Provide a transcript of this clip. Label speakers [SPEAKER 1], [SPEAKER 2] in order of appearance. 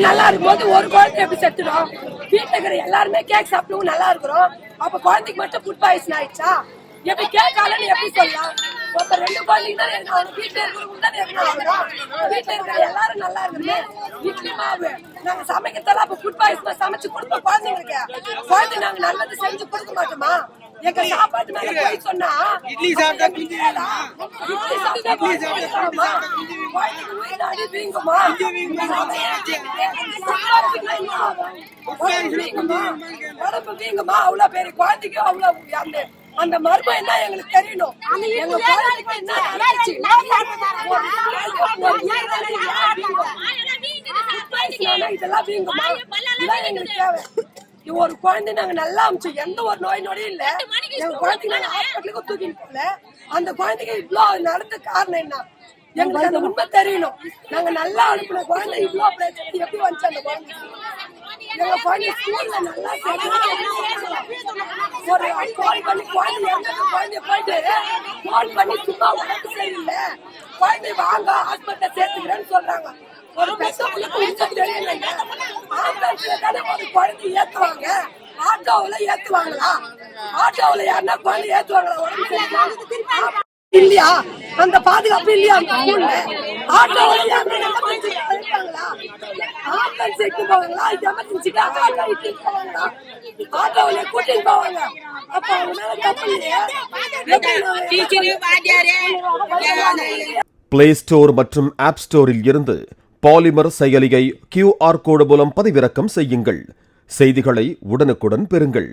[SPEAKER 1] நல்லா இருக்கும்போது ஒரு குழந்தை எப்படி செத்துடும்? வீட்டுல இருக்கிற எல்லாருமே கேக் சாப்பிடவும் நல்லா இருக்கிறோம். அப்ப குழந்தைக்கு மட்டும் ஃபுட் பாய்சன் ஆயிடுச்சா? எப்படி கேக் ஆலன்னு எப்படி சொல்லலாம்? ஒருத்தர் 2 குழந்தைங்க தானே இருக்காங்க, வீட்டுல இருக்கிறவங்க தானே இருக்காங்க. வீட்டுல இருக்கிற எல்லாரும் நல்லா இருக்குமே. இட்லி மாவு நாங்க சமைக்கிறதெல்லாம் அப்ப ஃபுட் பாய்சன் சமைச்சு கொடுப்போம் குழந்தைங்களுக்கு. குழந்தை நாங்க நல்லது செஞ்சு கொடுக்க மாட்டோமா? எங்க சாப்பாட்டு மேல போய் சொன்னா இட்லி சாப்பிட்டா வீங்குமா? உடம்பு வீங்குமா? அவ்வளவு பெரிய குழந்தைக்கு அவ்வளவு அந்த மர்மம் என்ன எங்களுக்கு தெரியணும். எங்க குழந்தைக்கு என்ன இதெல்லாம் வீங்குமா? இதெல்லாம் எங்களுக்கு தேவை. ஒரு குழந்தை நாங்க நல்லா அமைச்சோம், எந்த ஒரு நோய் நொடியும் இல்ல. எங்க குழந்தைங்க நாங்க ஹாஸ்பிட்டலுக்கு தூக்கிட்டு போல. அந்த குழந்தைக்கு இவ்வளவு நடந்த காரணம் என்ன எங்களுக்கு அந்த உண்மை தெரியணும். நாங்க நல்லா அனுப்பின குழந்தை இவ்வளவு பிரச்சனை எப்படி வந்துச்சு? அந்த குழந்தை எங்க குழந்தை ஸ்கூல்ல நல்லா ஒரு கால் பண்ணி குழந்தைய போயிட்டு கால் பண்ணி சும்மா உடம்பு சரியில்லை குழந்தை வாங்க ஹாஸ்பிட்டல் சேர்த்துக்கிறேன்னு சொல்றாங்க. ஒரு பெற்றவங்களுக்கு தெரியலைங்க. ஆம்புலன்ஸ்ல தானே ஒரு குழந்தை ஏத்துவாங்க, ஆட்டோவுல ஏத்துவாங்களா? ஆட்டோவுல யாருன்னா குழந்தை ஏத்துவாங்களா? உடம்பு இல்லையா? அந்த பாதுகாப்பு இல்லையா அந்த ஸ்கூல்ல? ஆட்டோவுல யாருன்னா ஆம்புலன்ஸ் எடுத்து போவாங்களா? எமர்ஜென்சிக்கு ஆட்டோவுல கூட்டிட்டு போவாங்க. அப்ப அவங்க தப்பு இல்லையா?
[SPEAKER 2] பிளே ஸ்டோர் மற்றும் ஆப் ஸ்டோரில் இருந்து பாலிமர் செயலியை QR கோடு மூலம் பதிவிறக்கம் செய்யுங்கள். செய்திகளை உடனுக்குடன் பெறுங்கள்.